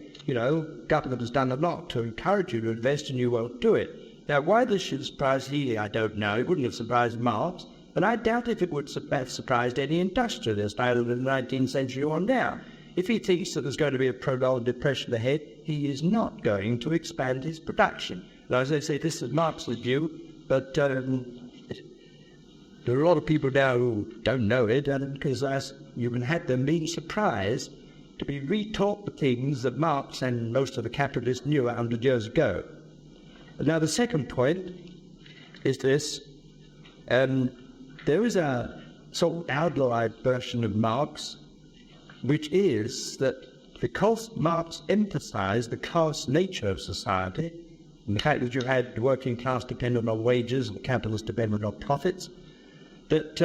government has done a lot to encourage you to invest and you won't do it. Now, why this should surprise Healy, I don't know. It wouldn't have surprised Marx, but I doubt if it would have surprised any industrialist either in the 19th century or now. if he thinks that there's going to be a prolonged depression ahead, he is not going to expand his production. Now, as I say, this is Marx's view, but there are a lot of people now who don't know it, and because you can have them being surprised to be retaught the things that Marx and most of the capitalists knew 100 years ago. Now, the second point is this. There is a sort of outlined version of Marx, which is that because Marx emphasized the class nature of society, and the fact that you had the working class dependent on wages and the capitalists dependent on profits, that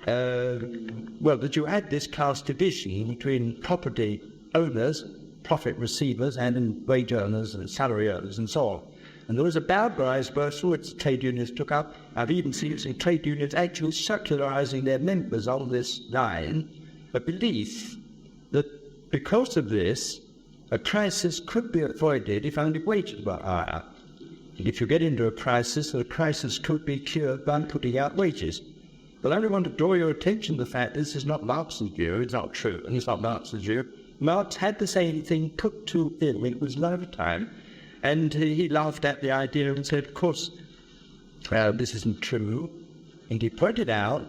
that you had this class division between property owners, profit receivers, and wage earners and salary earners and so on. And there was a barbarized version which trade unions took up. I've even seen trade unions actually circularizing their members on this line, a belief that because of this, a crisis could be avoided if only wages were higher. And if you get into a crisis, the crisis could be cured by putting out wages. But I only want to draw your attention to the fact this is not Marx's view, it's not true, and it's not Marx's view. Marx had the same thing put to him in his lifetime, and he laughed at the idea and said, of course, this isn't true. And he pointed out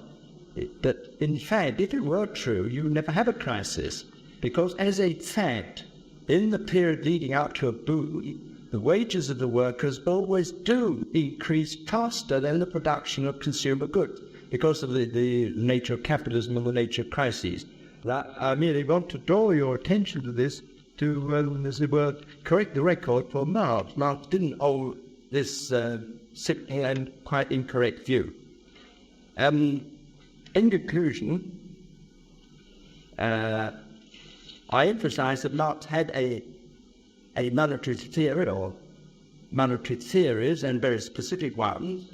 that, in fact, if it were true, you would never have a crisis, because as a fact, in the period leading up to a boom, the wages of the workers always do increase faster than the production of consumer goods, because of the nature of capitalism and the nature of crises. I merely want to draw your attention to this to, as it were, correct the record for Marx. Marx didn't hold this simple and quite incorrect view. In conclusion, I emphasize that Marx had a monetary theory, or monetary theories, and very specific ones.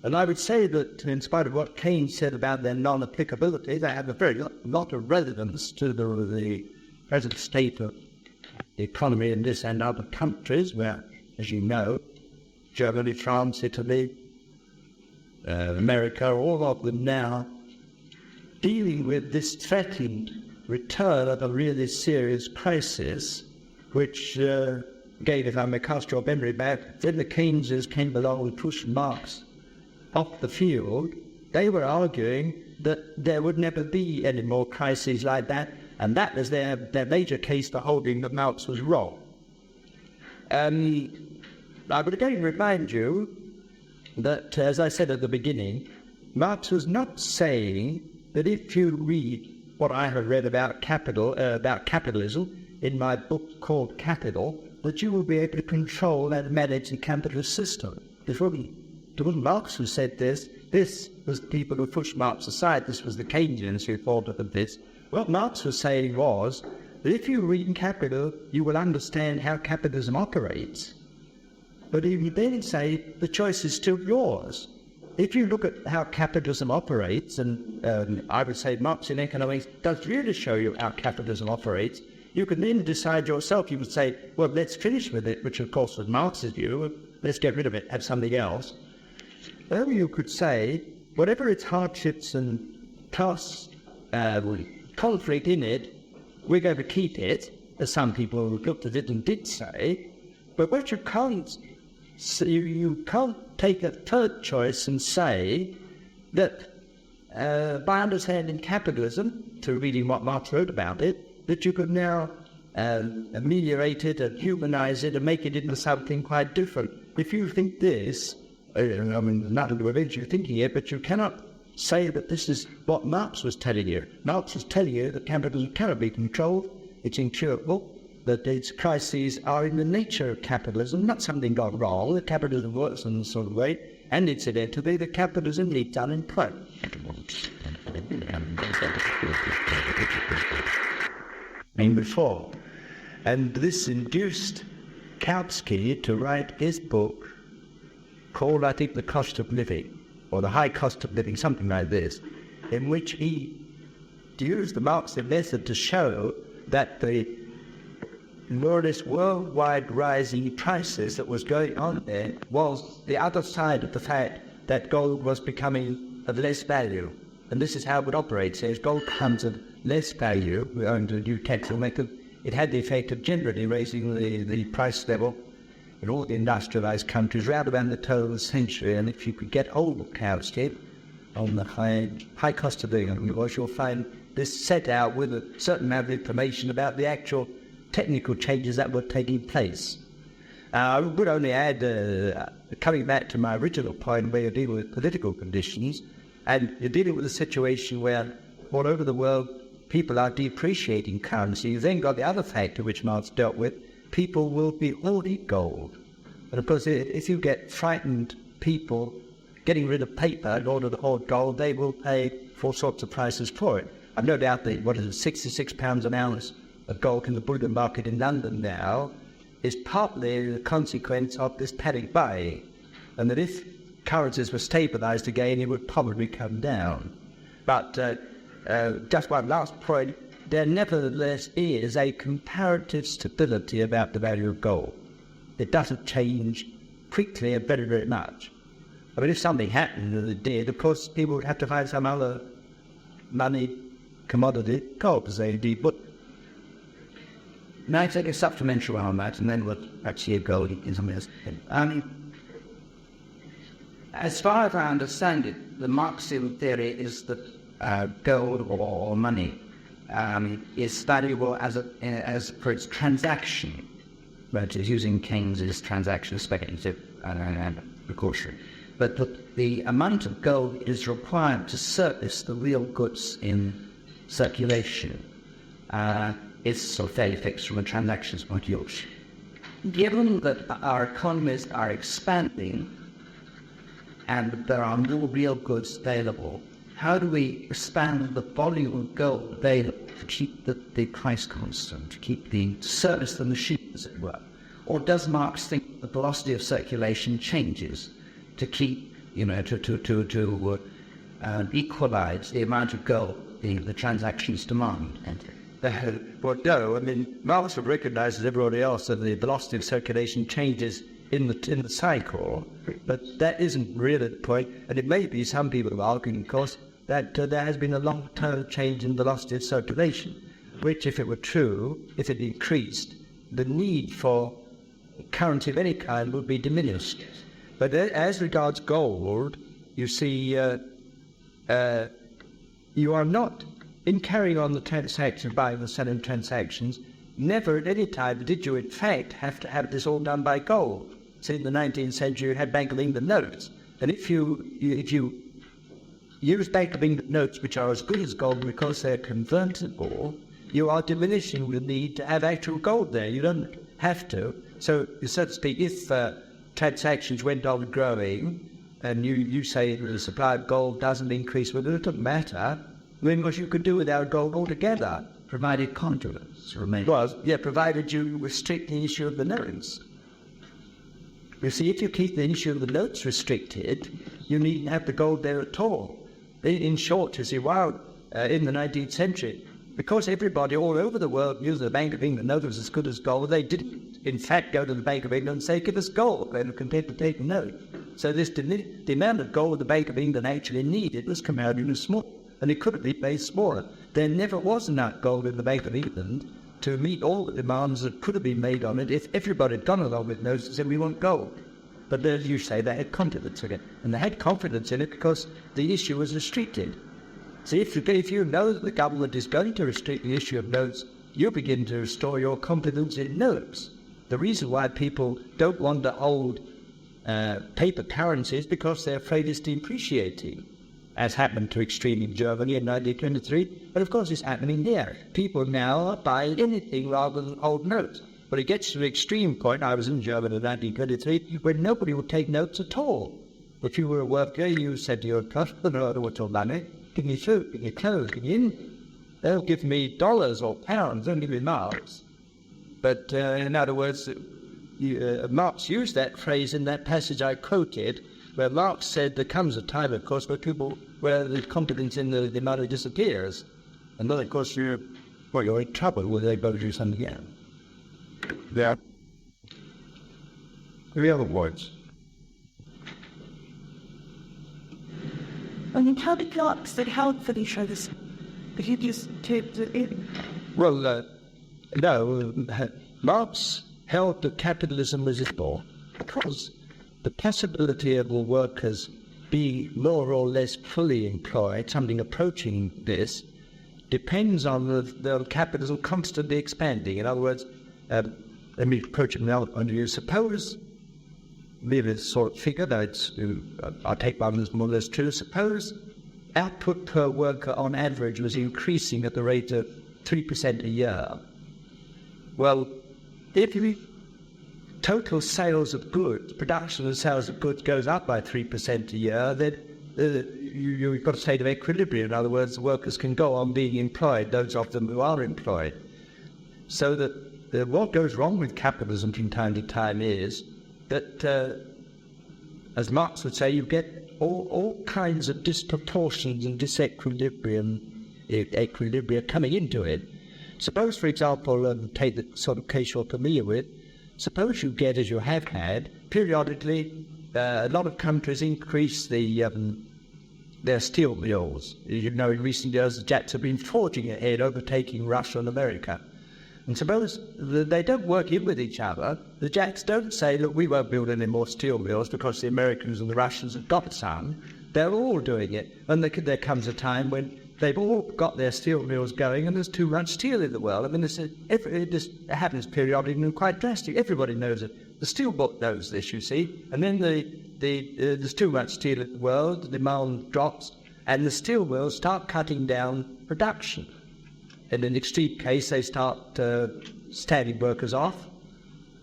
And I would say that, in spite of what Keynes said about their non-applicability, they have a very lot of relevance to the present state of the economy in this and other countries, where, as you know, Germany, France, Italy, America, all of them now dealing with this threatened return of a really serious crisis, which, again, if I may cast your memory back, then the Keynesers came along and pushed Marx off the field. They were arguing that there would never be any more crises like that, and that was their major case for holding that Marx was wrong. I would again remind you that, as I said at the beginning, Marx was not saying that if you read what I have read about capitalism in my book called Capital, that you will be able to control and manage the capitalist system. It wasn't Marx who said this. This was the people who pushed Marx aside. This was the Keynesians who thought of this. What Marx was saying was that if you read Capital, you will understand how capitalism operates. But he would then say the choice is still yours. If you look at how capitalism operates, and I would say Marx in economics does really show you how capitalism operates, you can then decide yourself. You would say, well, let's finish with it, which of course was Marx's view. Let's get rid of it, have something else. Or you could say, whatever its hardships and class conflict in it, we're going to keep it, as some people who looked at it and did say. But what you can't take a third choice and say that by understanding capitalism, through reading what Marx wrote about it, that you could now ameliorate it and humanize it and make it into something quite different. If you think this, I mean, nothing to prevent you thinking it, but you cannot say that this is what Marx was telling you. Marx was telling you that capitalism cannot be controlled, it's incurable, that its crises are in the nature of capitalism, not something gone wrong, that capitalism works in this sort of way, and incidentally, that capitalism leads unemployment. Before. And this induced Kautsky to write his book called, I think, The Cost of Living, or The High Cost of Living, something like this, in which he used the Marxist method to show that the more or less worldwide rising prices that was going on there was the other side of the fact that gold was becoming of less value. And this is how it would operate. So as gold comes of less value, we owned a new taxable method, it had the effect of generally raising the price level in all the industrialized countries round about the turn of the century. And if you could get hold of cowshed on the high cost of living, you'll find this set out with a certain amount of information about the actual technical changes that were taking place. I would only add, coming back to my original point where you're dealing with political conditions, and you're dealing with a situation where all over the world people are depreciating currency. You've then got the other factor which Marx dealt with, people will be hoarding gold. And of course, if you get frightened people getting rid of paper in order to hoard gold, they will pay all sorts of prices for it. I've no doubt that, £66 an ounce of gold in the bullion market in London now is partly the consequence of this panic buying, and that if currencies were stabilized again, it would probably come down. But just one last point, there nevertheless is a comparative stability about the value of gold. It doesn't change quickly and very, very much. I mean, if something happened and it did, of course, people would have to find some other money, commodity, gold, as they indeed would.
May I take a supplementary on that, and then we'll actually go in something else. As far as I understand it, the Marxian theory is that gold or money is valuable as for its transaction, but is using Keynes's transaction speculative and precautionary. But the amount of gold is required to service the real goods in circulation is sort of fairly fixed from a transactions point of view. Given that our economies are expanding and there are more real goods available, how do we expand the volume of gold available to keep the price constant, to service the machine, as it were? Or does Marx think the velocity of circulation changes to keep, to equalize the amount of gold the transactions demand?
Well, no. I mean, Marx would recognize, as everybody else, that the velocity of circulation changes in the cycle, but that isn't really the point. And it may be some people are arguing, of course, that there has been a long-term change in velocity of circulation, which, if it were true, if it increased, the need for currency of any kind would be diminished. But as regards gold, you see, you are not, in carrying on the transaction, buying and selling transactions, never at any time did you in fact have to have this all done by gold. See, in the 19th century you had Bank of England notes, and if you use Bank of England notes which are as good as gold because they're convertible, you are diminishing the need to have actual gold there. You don't have to. So, so to speak, if transactions went on growing, and you say the supply of gold doesn't increase, well, it doesn't matter. Because you could do without gold altogether,
provided confidence remains.
Well, yeah, provided you restrict the issue of the notes. You see, if you keep the issue of the notes restricted, you needn't have the gold there at all. In short, you see, while in the 19th century, because everybody all over the world knew the Bank of England note was as good as gold, they didn't, in fact, go to the Bank of England and say, give us gold. They were content to take a note. So the amount of gold the Bank of England actually needed was comparatively small. And it could be made smaller. There never was enough gold in the Bank of England to meet all the demands that could have been made on it if everybody had gone along with notes and said, we want gold. But as you say, they had confidence in it. And they had confidence in it because the issue was restricted. So if you know that the government is going to restrict the issue of notes, you begin to restore your confidence in notes. The reason why people don't want to hold paper currency is because they're afraid it's depreciating, as happened to extreme in Germany in 1923, but of course it's happening here. People now are buying anything rather than old notes. But it gets to the extreme point. I was in Germany in 1923 when nobody would take notes at all. If you were a worker, you said to your customer, I don't want your money, give me food, give me clothes, give me in. They'll give me dollars or pounds, don't give me marks. But in other words, Marx used that phrase in that passage I quoted, where Marx said there comes a time, of course, where the confidence in the money disappears. And then, of course, you're in trouble when they go to do something again.
There. Any other points?
I mean, how did Marx that help for each other? But he just taped it in.
Well, no, Marx held that capitalism was evil because the possibility of the workers being more or less fully employed, something approaching this, depends on the capitalism constantly expanding. In other words, let me approach it from the other point of view. Suppose, leave this sort of figure, though I'll take one as more or less true. Suppose output per worker on average was increasing at the rate of 3% a year. Well, if total sales of goods, production and sales of goods goes up by 3% a year, then you've got a state of equilibrium. In other words, the workers can go on being employed, those of them who are employed. So that what goes wrong with capitalism from time to time is that, as Marx would say, you get all kinds of disproportions and disequilibrium coming into it. Suppose, for example, take the sort of case you're familiar with, suppose you get, as you have had, periodically, a lot of countries increase their steel mills. You know, in recent years, the Jats have been forging ahead, overtaking Russia and America. And suppose they don't work in with each other. The Jats don't say, look, we won't build any more steel mills because the Americans and the Russians have got some. They're all doing it. And there comes a time when they've all got their steel mills going and there's too much steel in the world. I mean, this happens periodically and quite drastic. Everybody knows it. The steel book knows this, you see. And then there's too much steel in the world, the demand drops, and the steel mills start cutting down production. In an extreme case, they start standing workers off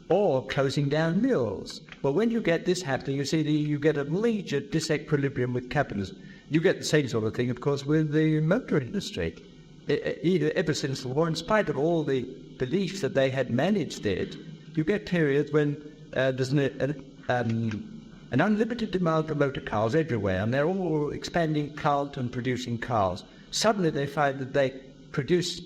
or closing down mills. Well, when you get this happening, you see you get a major disequilibrium with capitalism. You get the same sort of thing, of course, with the motor industry. Ever since the war, in spite of all the belief that they had managed it, you get periods when there's an unlimited demand for motor cars everywhere, and they're all expanding plant and producing cars. Suddenly they find that they produce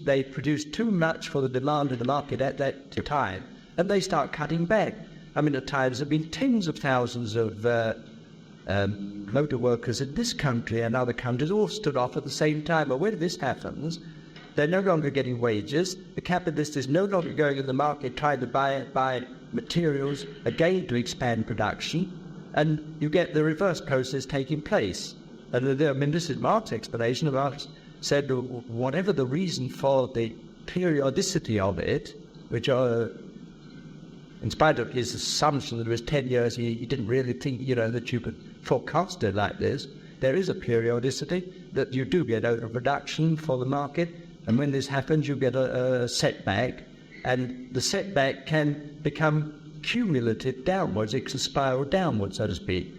too much for the demand in the market at that time, and they start cutting back. I mean, at times there have been tens of thousands of motor workers in this country and other countries all stood off at the same time. But when this happens, they're no longer getting wages. The capitalist is no longer going in the market trying to buy materials again to expand production, and you get the reverse process taking place. And I mean, this is Marx's explanation. Marx said whatever the reason for the periodicity of it, which are, in spite of his assumption that it was 10 years, he didn't really think, that you could forecast it like this. There is a periodicity that you do get overproduction for the market, and when this happens, you get a setback, and the setback can become cumulative downwards. It can spiral downwards, so to speak,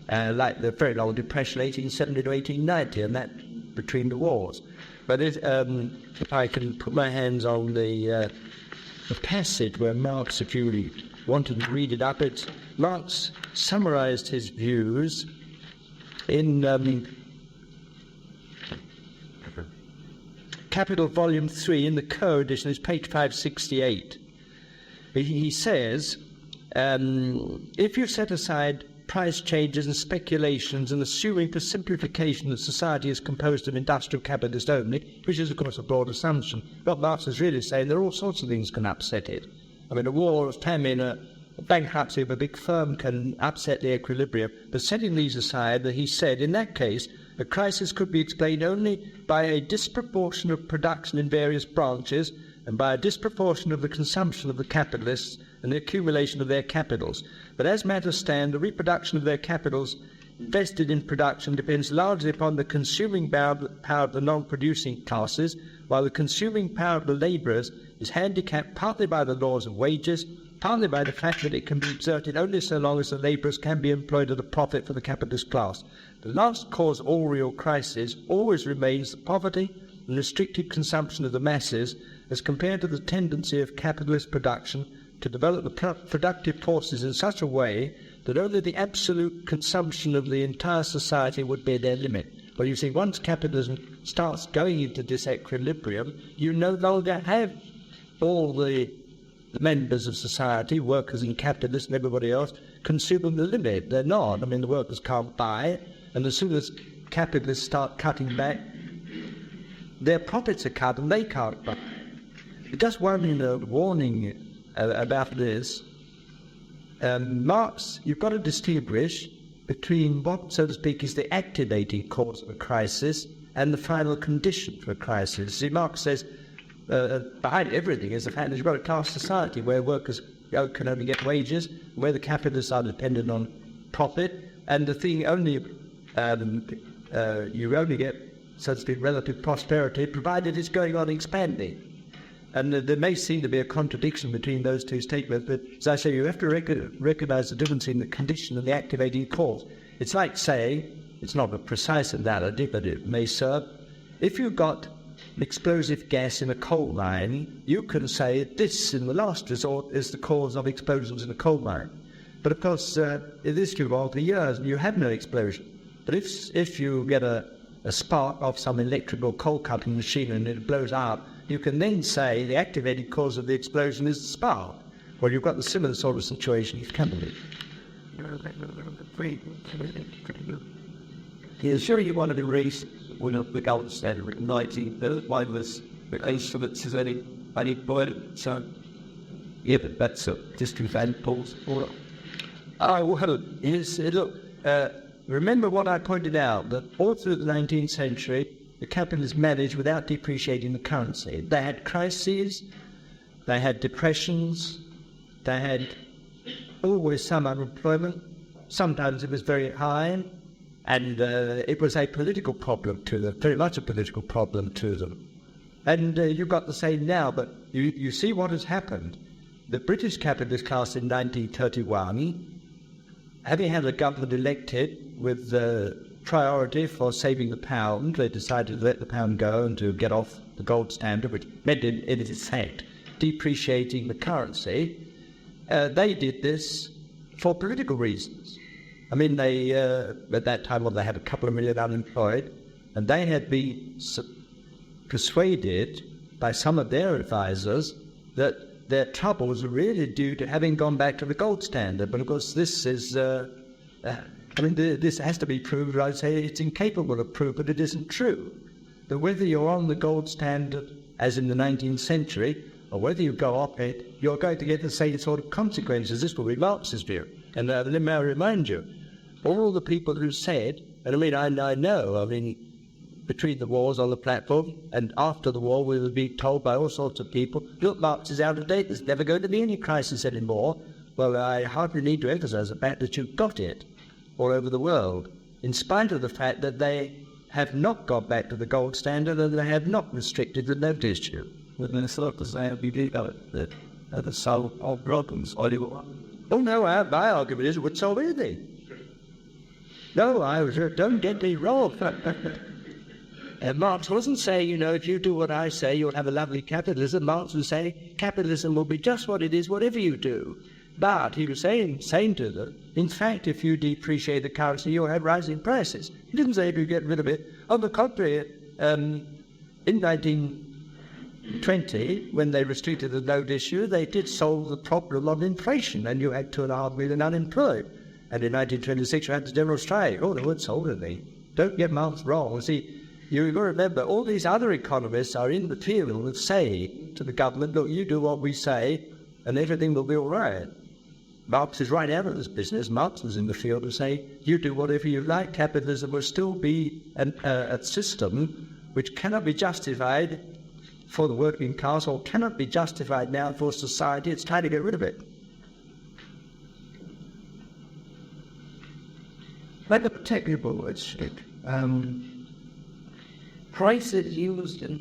like the very long depression, 1870 to 1890, and that between the wars. But if I can put my hands on the passage where Marx, if you wanted to read it up, Marx summarized his views in Capital Volume 3 in the Co edition. It's page 568. He says, if you set aside price changes and speculations and assuming for simplification that society is composed of industrial capitalists only, which is of course a broad assumption, what Marx is really saying, there are all sorts of things can upset it. I mean, a war, a famine, a bankruptcy of a big firm can upset the equilibrium. But setting these aside, he said, in that case, a crisis could be explained only by a disproportion of production in various branches and by a disproportion of the consumption of the capitalists and the accumulation of their capitals. But as matters stand, the reproduction of their capitals invested in production depends largely upon the consuming power of the non-producing classes, while the consuming power of the labourers is handicapped partly by the laws of wages, partly by the fact that it can be exerted only so long as the labourers can be employed at a profit for the capitalist class. The last cause of all real crises always remains the poverty and restricted consumption of the masses as compared to the tendency of capitalist production to develop the productive forces in such a way that only the absolute consumption of the entire society would be their limit. Well, you see, once capitalism starts going into disequilibrium, you no longer have all the members of society, workers and capitalists and everybody else, consuming the limit. They're not. I mean, the workers can't buy, and as soon as capitalists start cutting back, their profits are cut and they can't buy. Just one warning about this. Marx, you've got to distinguish between what, so to speak, is the activating cause of a crisis and the final condition for a crisis. See, Marx says behind everything is the fact that you've got a class society where workers can only get wages, where the capitalists are dependent on profit, and the thing only you only get, so to speak, relative prosperity provided it's going on expanding. And there may seem to be a contradiction between those two statements, but as I say, you have to recognize the difference in the condition and the activating cause. It's like saying, it's not a precise analogy, but it may serve. If you've got explosive gas in a coal mine, you can say this, in the last resort, is the cause of explosions in a coal mine. But of course, this can go on for years, and you have no explosion. But if you get a spark of some electrical coal cutting machine and it blows up, you can then say the activating cause of the explosion is the spark. Well, you've got the similar sort of situation with company.
Yeah, sure, you wanted to raise one of the gold standard in 1931 was the instruments is any point. So, yeah, but that's just examples.
Well, yes, look, remember what I pointed out, that all through the 19th century, the capitalists managed without depreciating the currency. They had crises, they had depressions, they had always some unemployment. Sometimes it was very high, and it was a political problem to them, very much a political problem to them. And you've got the same now, but you see what has happened. The British capitalist class in 1931, having had a government elected with priority for saving the pound, they decided to let the pound go and to get off the gold standard, which meant in its effect depreciating the currency. They did this for political reasons. I mean, they at that time, well, they had a couple of million unemployed, and they had been persuaded by some of their advisors that their troubles were really due to having gone back to the gold standard. But of course, this is this has to be proved. I'd say it's incapable of proof, but it isn't true. That whether you're on the gold standard, as in the 19th century, or whether you go off it, you're going to get the same sort of consequences. This will be Marx's view. And let me remind you, all the people who said, and I know, between the wars on the platform and after the war, we were being told by all sorts of people, look, Marx is out of date, there's never going to be any crisis anymore. Well, I hardly need to emphasize the fact that you've got it all over the world, in spite of the fact that they have not got back to the gold standard and they have not restricted the note issue.
But then it's not to say we did that the solve all problems.
Oh no, my argument is it would solve anything. No, don't get me wrong. Marx wasn't saying, if you do what I say, you'll have a lovely capitalism. Marx was saying capitalism will be just what it is, whatever you do. But he was saying to them, in fact, if you depreciate the currency, you'll have rising prices. He didn't say if you get rid of it. On the contrary, in 1920, when they restricted the note issue, they did solve the problem of inflation, and you had 2.5 million unemployed. And in 1926, you had the general strike. Oh, they weren't solved anything. Don't get Marx wrong. See, you've got to remember, all these other economists are in the field of saying to the government, look, you do what we say, and everything will be all right. Marx is right out of this business. Marx was in the field of saying, you do whatever you like. Capitalism will still be a system which cannot be justified for the working class or cannot be justified now for society. It's time to get rid of it.
Like the technical words, prices used in